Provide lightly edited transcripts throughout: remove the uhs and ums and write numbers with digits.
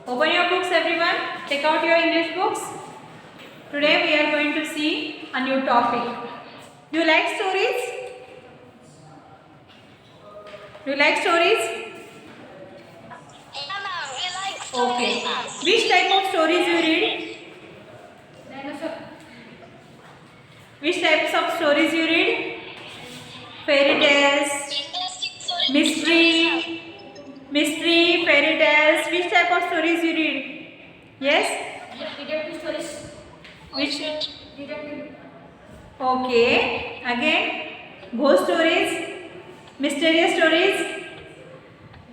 Open your books everyone. Take out your English books. Today we are going to see a new topic. Do you like stories? Do you like stories? Yeah, ma'am. We like stories. Okay. Which type of stories you read? Which types of stories you read? Fairy tales, Interesting stories. mystery, fairy tales. Which type of stories you read? Yes? Detective stories. Which? Detective. Okay. Again, ghost stories, mysterious stories.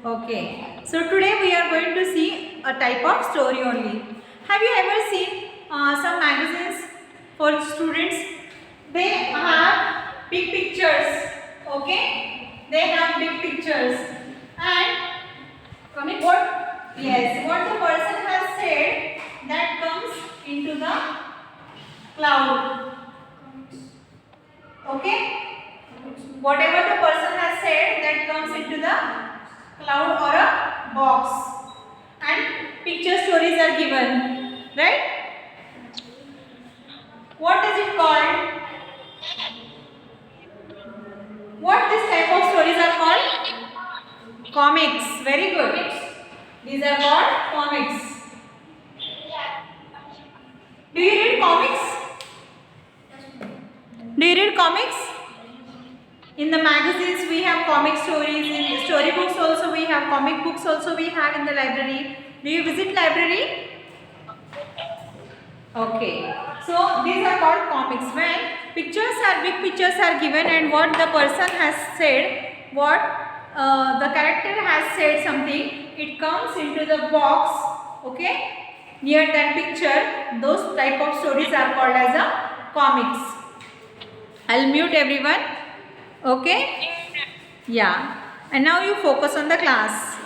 Okay. So today we are going to see a type of story only. Have you ever seen some magazines for students? They have big pictures. Okay. They have big pictures. And Comics. what? Yes. What the person has said that comes into the cloud. Okay. Whatever the person has said that comes into the cloud or a box, and picture stories are given, right? What is it called? What this type of stories are called? Comics. Very good. These are called comics. Do you read comics? Do you read comics? In the magazines we have comic stories, in storybooks also we have, comic books also we have in the library. Do you visit library? Okay. So these are called comics. When big pictures are given and what the person has said, what the character has said something, it comes into the box, okay, near that picture. Those type of stories are called as a comics. I'll mute everyone. Okay? Yeah. And now you focus on the class.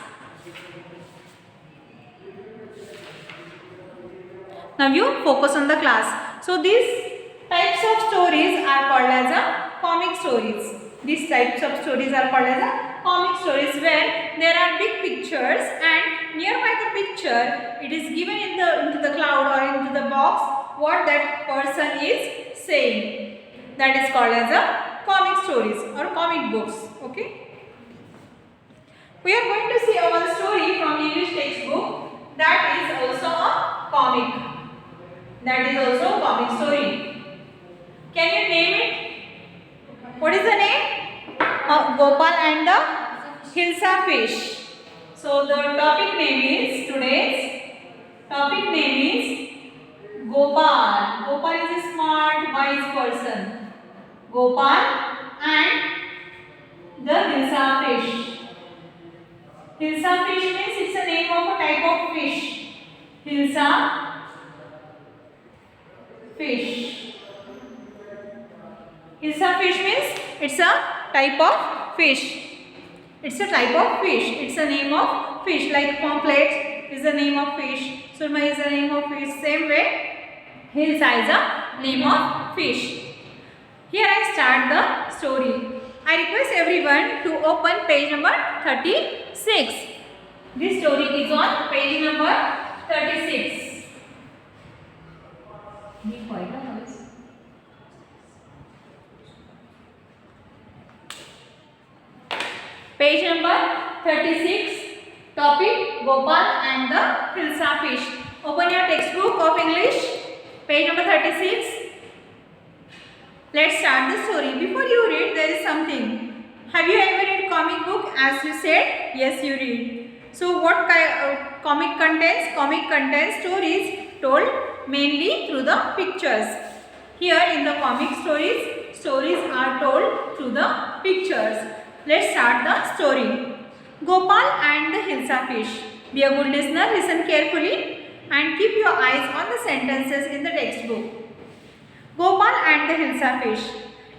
Now you focus on the class. So these types of stories are called as a comic stories. These types of stories are called as a comic stories, where there are big pictures and nearby the picture it is given into the cloud or into the box what that person is saying. That is called as a comic stories or comic books. Okay. We are going to see one story from English textbook that is also a comic. That is also a comic story. Can you name it? What is the name? Gopal and the Hilsa fish. So the topic name is, today's topic name is Gopal. Gopal is a smart, wise person. Gopal and the Hilsa fish. Hilsa fish means it's a name of a type of fish. Hilsa fish. Hilsa fish means it's a type of fish. It's a type of fish. It's a name of fish. Like pomfret is the name of fish. Surma is the name of fish. Same way, Hilsa is a name of fish. Here I start the story. I request everyone to open page number 36. This story is on page number 36. Page number 36. Topic Gopal and the Hilsa fish. Open your textbook of English. Page number 36. Let's start the story. Before you read, there is something. Have you ever read comic book? As you said, yes, you read. So what comic contains? Comic contains stories told mainly through the pictures. Here in the comic stories are told through the pictures. Let's start the story. Gopal and the Hilsa fish. Be a good listener, listen carefully and keep your eyes on the sentences in the textbook. Gopal and the Hilsa fish.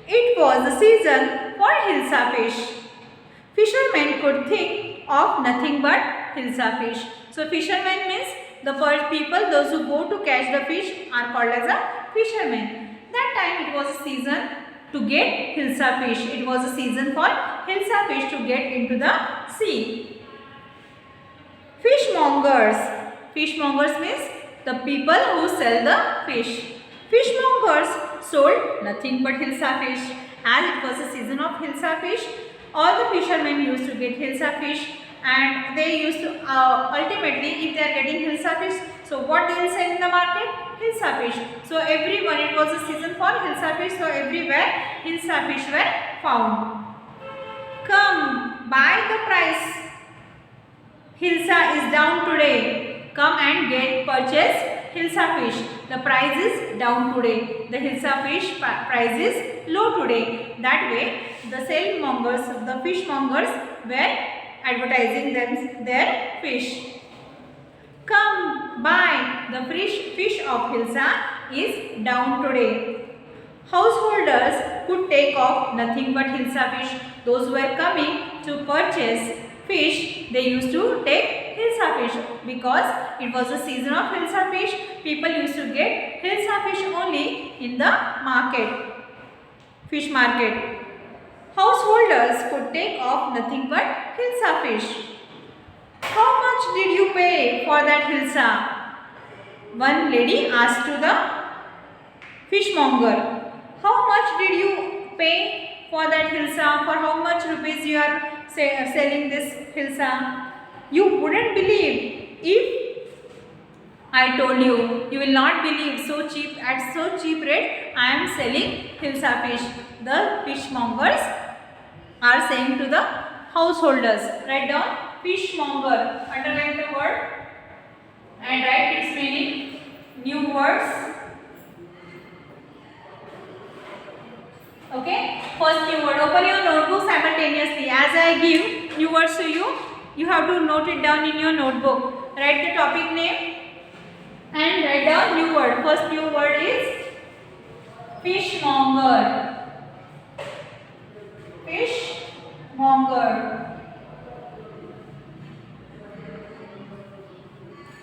It was the season for Hilsa fish. Fishermen could think of nothing but Hilsa fish. So fishermen means the people, those who go to catch the fish are called as a fishermen. That time it was a season to get Hilsa fish. It was a season for Hilsa fish to get into the sea. Fishmongers Fishmongers means the people who sell the fish. Fishmongers sold nothing but hilsa fish. As it was the season of hilsa fish, all the fishermen used to get hilsa fish, and they used to ultimately, if they are getting hilsa fish, so what they will sell in the market? Hilsa fish. So everyone, it was a season for hilsa fish, so everywhere hilsa fish were found. Come, buy the price. Hilsa is down today. Come and get purchase hilsa fish. The price is down today. The hilsa fish price is low today. That way, the sale mongers, the fishmongers were advertising their fish. Come, buy. The fish of hilsa is down today. Householders could take off nothing but hilsa fish. Those who were coming to purchase fish, they used to take hilsa fish because it was the season of hilsa fish. People used to get hilsa fish only in the market, fish market. Householders could take off nothing but hilsa fish. How much did you pay for that hilsa? One lady asked to the fishmonger. How much did you pay for that hilsa? For how much rupees you are selling this hilsa? You wouldn't believe if I told you. You will not believe. So cheap, at so cheap rate I am selling hilsa fish. The fishmongers are saying to the householders. Write down fishmonger. Underline the word and write its meaning. New words. Okay, first new word. Open your notebook simultaneously. As I give new words to you, you have to note it down in your notebook. Write the topic name and write down new word. First new word is fishmonger. Fishmonger.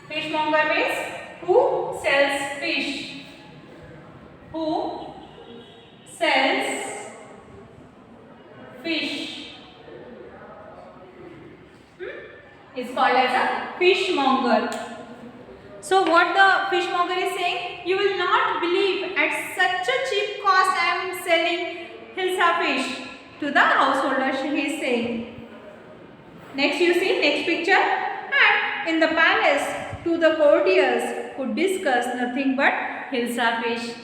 Fishmonger means who sells fish. Who sells fish is called as a fishmonger. So what the fishmonger is saying, you will not believe at such a cheap cost I am selling hilsa fish to the householders, he is saying. Next you see, next picture. And in the palace, to the courtiers could discuss nothing but hilsa fish.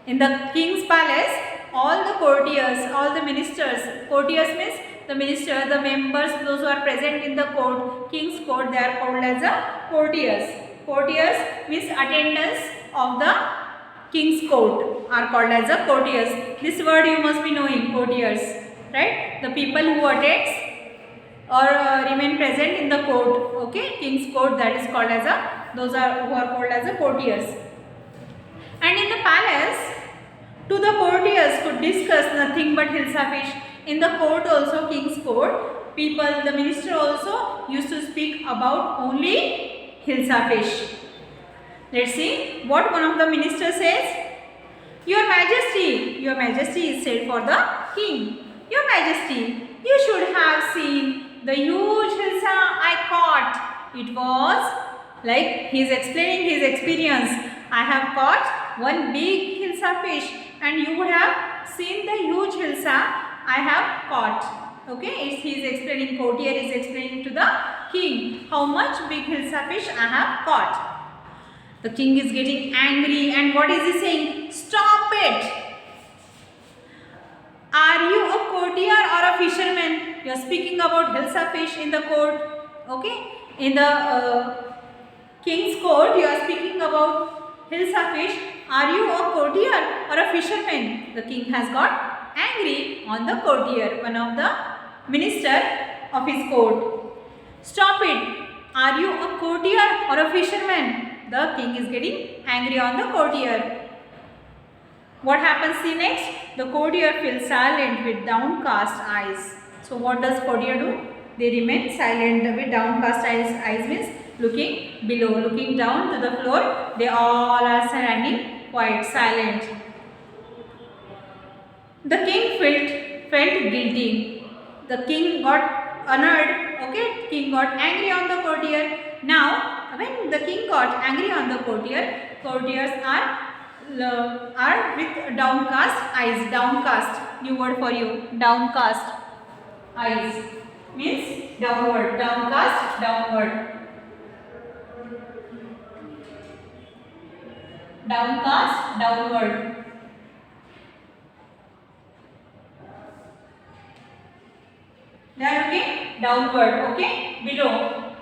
In the king's palace, all the courtiers, all the ministers, courtiers means the minister, the members, those who are present in the court, king's court, they are called as the courtiers. Courtiers means attendants of the king's court are called as the courtiers. This word you must be knowing, courtiers, right? The people who attends or remain present in the court, okay, king's court, that is called as a, those are who are called as the courtiers. And in the palace, to the courtiers could discuss nothing but hilsa fish. In the court also, king's court, people, the minister also used to speak about only hilsa fish. Let's see what one of the ministers says. Your Majesty is said for the king. Your Majesty, you should have seen the huge hilsa I caught. It was like he is explaining his experience. I have caught one big hilsa fish and you would have seen the huge hilsa I have caught. Okay, he is explaining, courtier is explaining to the king how much big hilsa fish I have caught. The king is getting angry and what is he saying? Stop it! Are you a courtier or a fisherman? You are speaking about hilsa fish in the court. Okay, in the king's court you are speaking about hilsa fish. Are you a courtier or a fisherman? The king has got angry on the courtier, one of the minister of his court. Stop it! Are you a courtier or a fisherman? The king is getting angry on the courtier. What happens next? The courtier feels silent with downcast eyes. So what does courtier do? They remain silent with downcast eyes. Eyes means looking below, looking down to the floor. They all are standing quite silent. The king felt guilty. The king got annoyed. Okay, king got angry on the courtier. Now when the king got angry on the courtiers are with downcast eyes. Downcast, new word for you. Downcast eyes means downward. Downcast, downward. Downcast, downward. They are looking downward, okay, below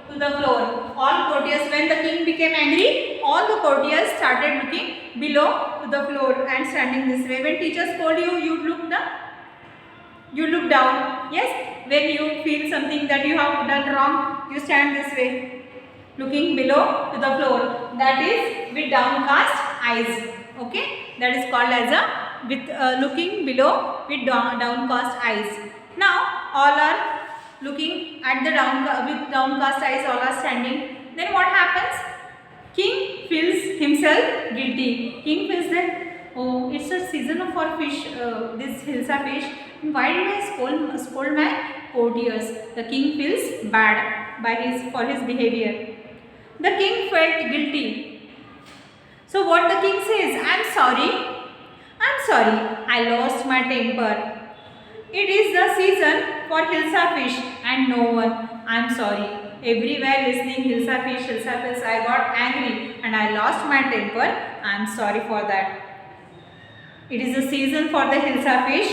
to the floor. All courtiers, when the king became angry, all the courtiers started looking below to the floor and standing this way. When teachers scold you, you look down. Yes, when you feel something that you have done wrong, you stand this way, looking below to the floor. That is with downcast eyes. Okay, that is called as a with looking below with downcast eyes. Now all are looking at the with downcast eyes. All are standing. Then what happens? King feels himself guilty. King feels that, oh, it's a season for fish. This Hilsa fish. Why did I scold my courtiers? The king feels bad for his behavior. The king felt guilty. So what the king says? I'm sorry. I lost my temper. It is the season for Hilsa fish and no one. I'm sorry. Everywhere listening Hilsa fish, I got angry and I lost my temper. I'm sorry for that. It is a season for the Hilsa fish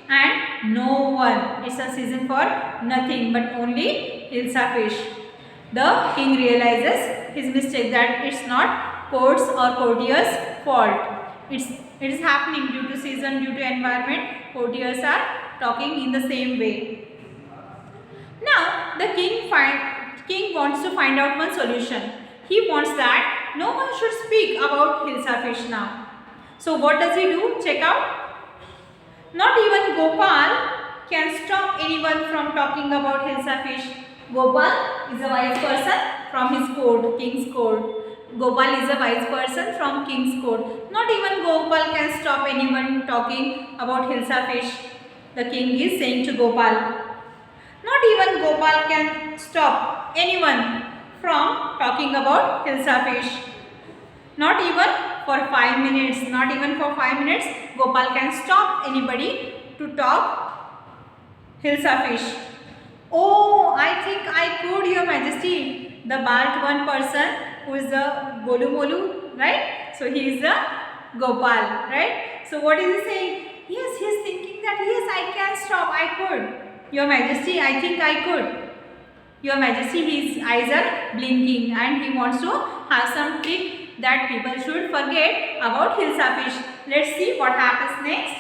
and no one. It's a season for nothing but only Hilsa fish. The king realizes his mistake, that it's not courts or courtiers' fault. It is happening due to season, due to environment. Courtiers are talking in the same way. Now the king wants to find out one solution. He wants that no one should speak about Hilsa fish now. So what does he do? Check out. Not even Gopal can stop anyone from talking about Hilsa fish. Gopal is a wise person from his court, king's court. Gopal is a wise person from king's court. Not even Gopal can stop anyone talking about Hilsa fish. The king is saying to Gopal. Not even Gopal can stop anyone from talking about Hilsa fish. Not even for 5 minutes. Not even for 5 minutes Gopal can stop anybody to talk Hilsa fish. Oh, I think I could, Your Majesty. The bald one person who is the Golu Molu, right? So he is the Gopal, right? So what is he saying? Yes, he is thinking that yes, I can stop, I could. Your Majesty, I think I could. Your Majesty, his eyes are blinking and he wants to have some trick that people should forget about Hilsa fish. Let's see what happens next.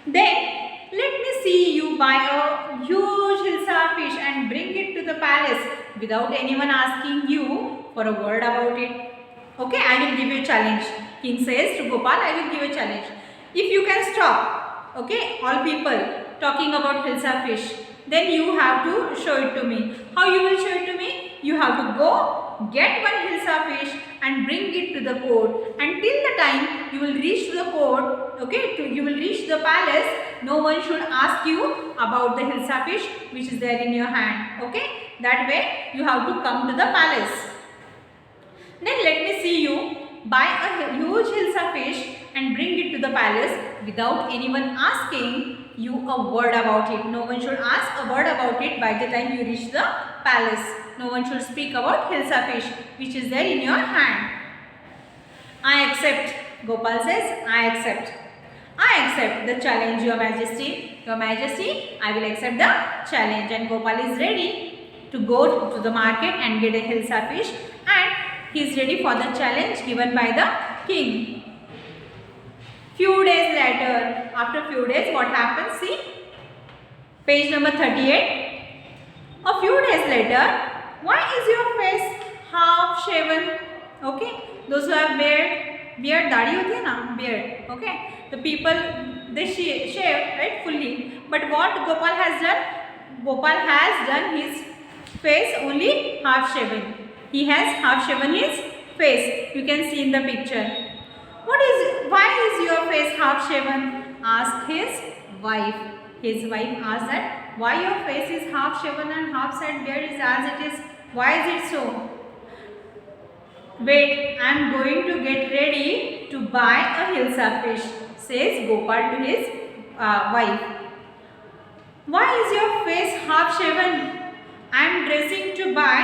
Then let me see you buy a huge Hilsa fish and bring it to the palace without anyone asking you for a word about it. Okay, I will give you a challenge. King says to Gopal, I will give you a challenge. If you can stop, okay, all people talking about Hilsa fish, then you have to show it to me. How you will show it to me? You have to go get one Hilsa fish and bring it to the court. Until the time you will reach to the court, okay, you will reach the palace, no one should ask you about the Hilsa fish which is there in your hand. Okay, that way you have to come to the palace. Then let me see you buy a huge Hilsa fish and bring it to the palace without anyone asking you a word about it. No one should ask a word about it by the time you reach the palace. No one should speak about Hilsa fish which is there in your hand. I accept. Gopal says, I accept. I accept the challenge, Your Majesty. Your Majesty, I will accept the challenge. And Gopal is ready to go to the market and get a Hilsa fish, and he is ready for the challenge given by the king. Few days later, after few days, what happens? See, page number 38. A few days later, why is your face half shaven? Okay, those who have beard, दाढ़ी होती है ना, beard. Okay, the people they shave right fully. But what Gopal has done? Gopal has done his face only half shaven. He has half shaven his face. You can see in the picture. Why is your face half shaven? Asked his wife. His wife asked that, why your face is half shaven and half side beard is as it is? Why is it so? Wait, I am going to get ready to buy a hilsa fish, says Gopal to his wife. Why is your face half shaven? I am dressing to buy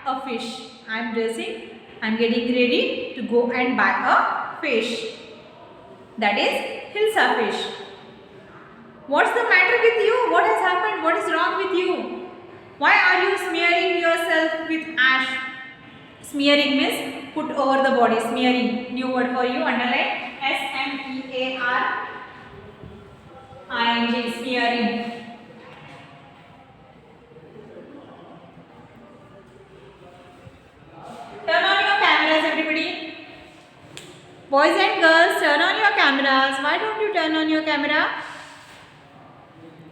a fish. I am getting ready to go and buy a fish. That is hilsa fish. What's the matter with you? What has happened? What is wrong with you? Why are you smearing yourself with ash? Smearing means put over the body. Smearing. New word for you. Underline. S-M-E-A-R-I-N-G. Smearing. Turn on your cameras, everybody. Boys and girls, turn on your cameras. Why don't you turn on your camera?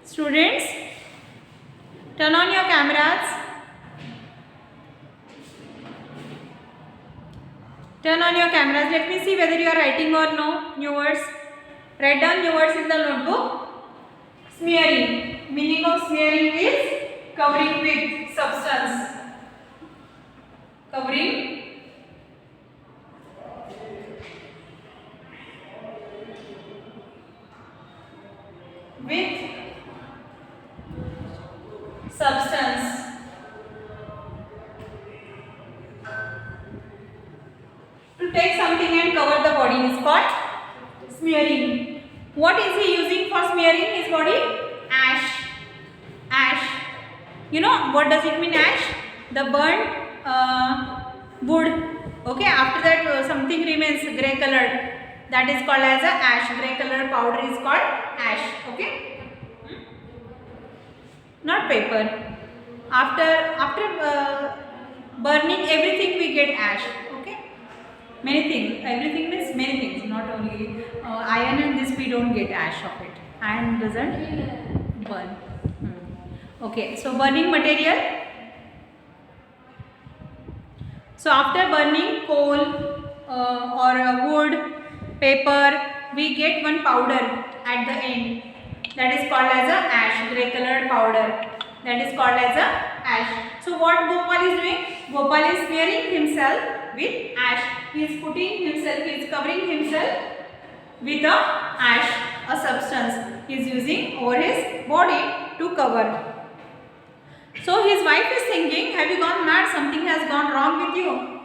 Students, turn on your cameras. Turn on your cameras. Let me see whether you are writing or no. New words. Write down new words in the notebook. Smearing. Meaning of smearing is covering with substance. Covering with substance. To take something and cover the body is called smearing. What is he using for smearing his body? Ash. Ash. You know what does it mean, ash? The burnt wood. Okay, after that something remains grey colored. That is called as a ash. Grey colored powder is called ash. Okay. Not paper. After burning everything we get ash. Okay. Many things. Everything means many things. Not only iron and this we don't get ash of it. Iron doesn't burn. Okay. So burning material. So after burning coal or wood, paper, we get one powder at the end. That is called as a ash, grey colored powder. That is called as a ash. So what Gopal is doing? Gopal is smearing himself with ash. He is covering himself with a ash, a substance. He is using over his body to cover. So his wife is thinking, have you gone mad? Something has gone wrong with you.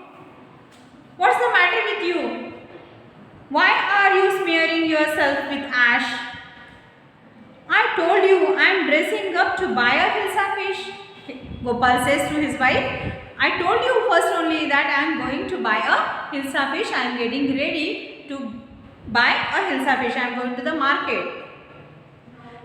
What's the matter with you? Why are you smearing yourself with ash? I told you I am dressing up to buy a hilsa fish. Gopal says to his wife, I told you first only that I am going to buy a hilsa fish. I am getting ready to buy a hilsa fish. I am going to the market.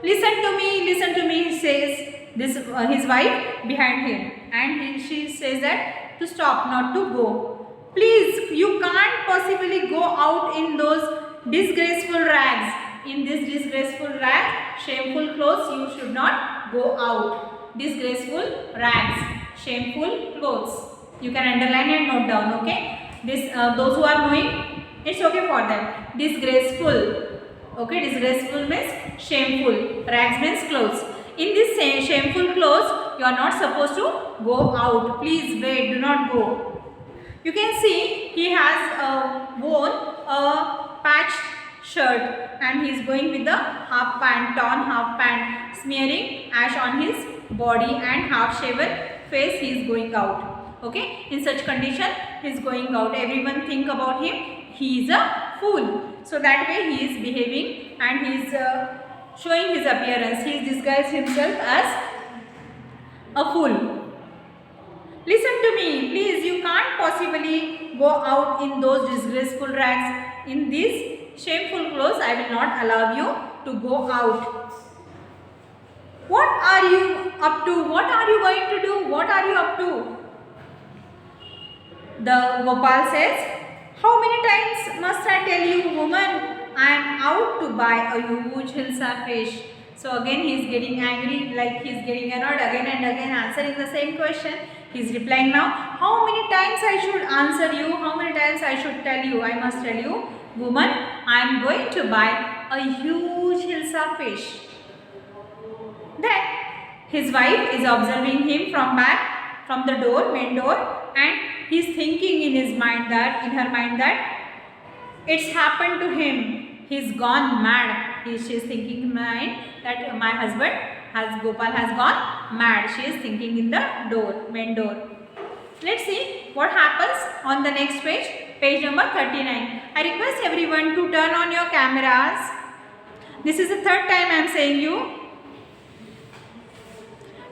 Listen to me, he says his wife behind him. And she says that to stop, not to go. Please, you can't possibly go out in those disgraceful rags. In this disgraceful rag, shameful clothes, you should not go out. Disgraceful rags, shameful clothes. You can underline and note down, okay? Those who are knowing, it's okay for them. Disgraceful. Okay, disgraceful means shameful. Rags means clothes. In this shameful clothes, you are not supposed to go out. Please wait, do not go. You can see he has worn a patched shirt and he is going with the half pant, torn half pant, smearing ash on his body and half shaven face. He is going out. Okay, in such condition he is going out. Everyone think about him, he is a fool. So that way he is behaving and he is showing his appearance. He is disguised himself as a fool. Listen to me, please, you can't possibly go out in those disgraceful rags. In these shameful clothes, I will not allow you to go out. What are you up to? What are you going to do? What are you up to? The Gopal says, how many times must I tell you, woman, I am out to buy a huge hilsa fish. So again he is getting angry, like he is getting annoyed, again and again answering the same question. He is replying now, how many times I should answer you? How many times I should tell you? I must tell you, woman, I am going to buy a huge hilsa fish. Then his wife is observing him from back, from the door, main door, and he's thinking in his mind that, in her mind that, it's happened to him. He's gone mad. She is thinking in mind that my husband Gopal has gone mad. She is thinking in the main door. Let's see what happens on the next page, page number 39. I request everyone to turn on your cameras. This is the third time I am saying you.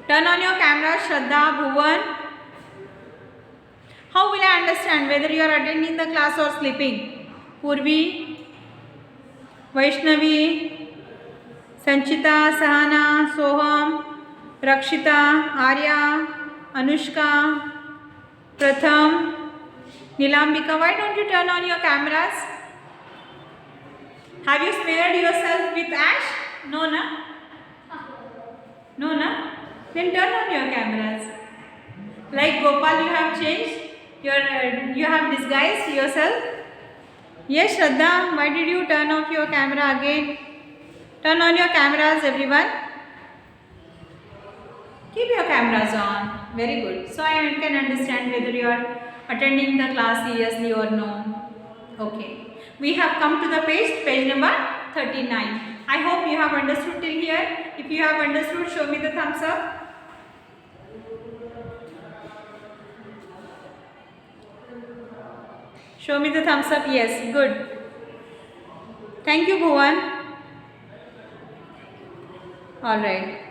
Turn on your cameras, Shraddha, Bhuvan. How will I understand whether you are attending the class or sleeping? Purvi, Vaishnavi, Sanchita, Sahana, Soham, Rakshita, Arya, Anushka, Pratham, Nilambika. Why don't you turn on your cameras? Have you smeared yourself with ash? No, na? No, na? Then turn on your cameras. Like Gopal, you have changed. You have disguised yourself. Yes, Shraddha, why did you turn off your camera again? Turn on your cameras, everyone. Keep your cameras on. Very good. So I can understand whether you are attending the class seriously or no. Okay. We have come to the page number 39. I hope you have understood till here. If you have understood, show me the thumbs up. Show me the thumbs up. Yes, good. Thank you, Bhuvan. All right.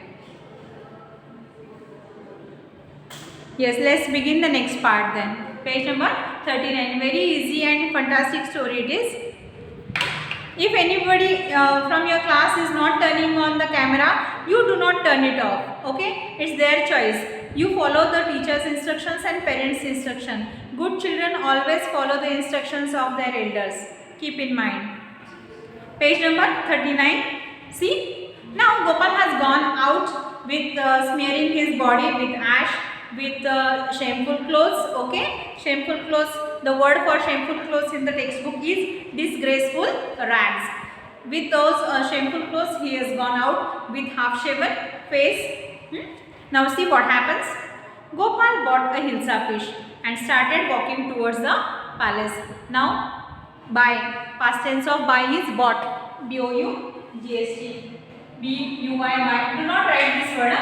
Yes, let's begin the next part then. Page number 39. Very easy and fantastic story it is. If anybody from your class is not turning on the camera, you do not turn it off. Okay? It's their choice. You follow the teacher's instructions and parents' instruction. Good children always follow the instructions of their elders. Keep in mind. Page number 39. See? Now Gopal has gone out with smearing his body with ash, with shameful clothes. Okay? Shameful clothes. The word for shameful clothes in the textbook is disgraceful rags. With those shameful clothes, he has gone out with half-shaven face. Now see what happens. Gopal bought a hilsa fish and started walking towards the palace. Now, buy. Past tense of buy is bought. B-O-U-G-S-T. B-U-Y, buy. Do not write this word.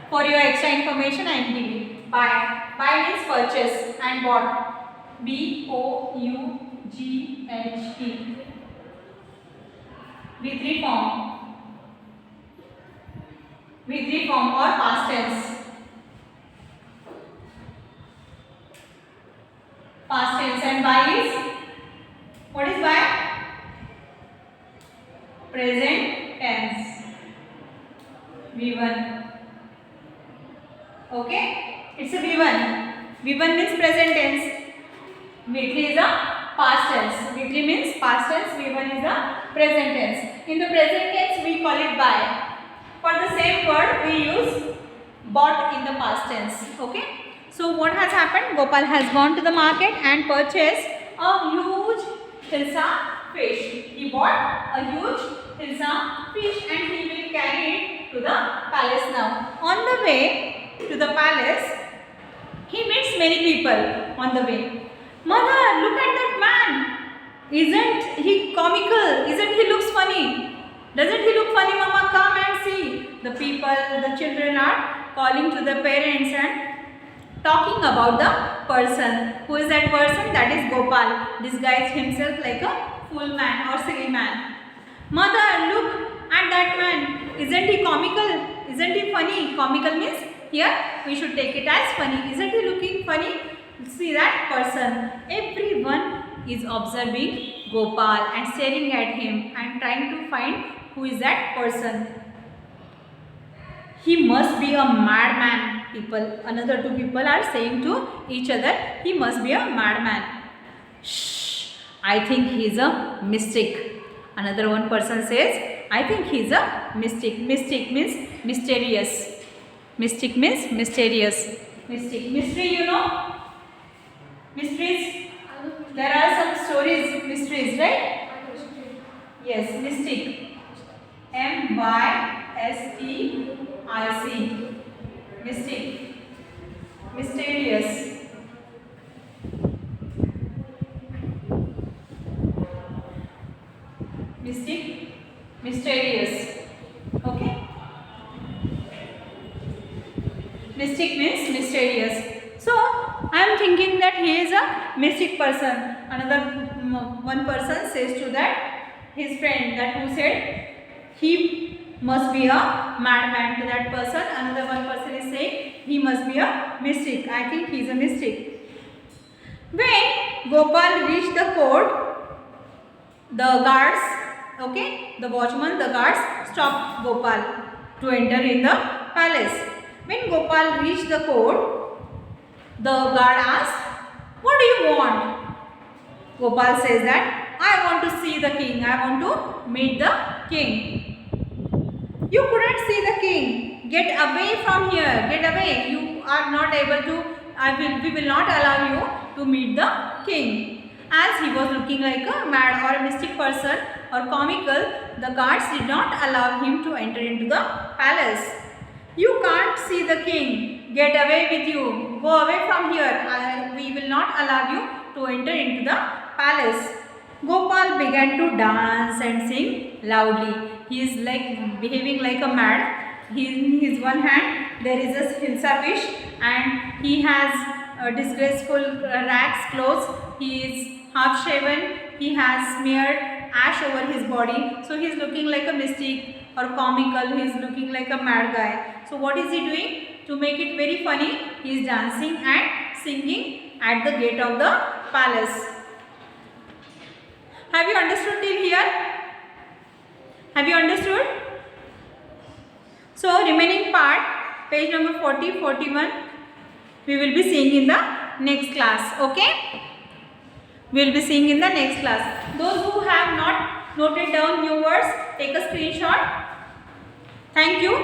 For your extra information, I am giving. Buy. Buy means purchase and bought. B-O-U-G-H-T. V3 form. V3 form or past tense. Past tense. And buy is, what is buy? Present tense. V1. Okay? It's a V1. V1 means present tense. V3 is a past tense. V3 means past tense. V1 is a present tense. In the present tense, we call it buy. For the same word, we use bought in the past tense. Okay? So what has happened? Gopal has gone to the market and purchased a huge hilsa fish. He bought a huge hilsa fish and he will carry it to the palace now. On the way to the palace, he meets many people on the way. Mother, look at that man. Isn't he comical? Isn't he looks funny? Doesn't he look funny, Mama? Come and see. The people, the children are calling to the parents and talking about the person. Who is that person? That is Gopal, disguised himself like a fool man or silly man. Mother, look at that man. Isn't he comical? Isn't he funny? Comical means here we should take it as funny. Isn't he looking funny? See that person. Everyone is observing Gopal and staring at him and trying to find who is that person. He must be a madman. People, another two people are saying to each other, he must be a madman. Shh, I think he is a mystic. Another one person says, I think he is a mystic. Mystic means mysterious. Mystic means mysterious. Mystic. Mystery, you know? Mysteries. There are some stories, mysteries, right? Yes, mystic. M-Y-S-T-I-C. Mystic. Mysterious. Mystic, mysterious. Okay. Mystic means mysterious. So I am thinking that he is a mystic person. Another one person says to that his friend that who said he must be a madman. To that person, another one person is saying he must be a mystic. I think he is a mystic. When Gopal reached the court, the guards, okay, the watchman, the guards stopped Gopal to enter in the palace. When Gopal reached the court, the guard asked, "What do you want?" Gopal says that, "I want to see the king. I want to meet the king." "You couldn't see the king. Get away from here. Get away. You are not able to, we will not allow you to meet the king." As he was looking like a mad or a mystic person or comical, the guards did not allow him to enter into the palace. "You can't see the king. Get away with you. Go away from here. We will not allow you to enter into the palace." Gopal began to dance and sing loudly. He is like behaving like a mad. In his one hand there is a hilsa fish and he has disgraceful rags clothes. He is half shaven. He has smeared ash over his body. So he is looking like a mystic or comical. He is looking like a mad guy. So what is he doing? To make it very funny, he is dancing and singing at the gate of the palace. Have you understood till here? Have you understood? So remaining part, page number 40, 41, we will be seeing in the next class. Okay? We will be seeing in the next class. Those who have not noted down new words, take a screenshot. Thank you.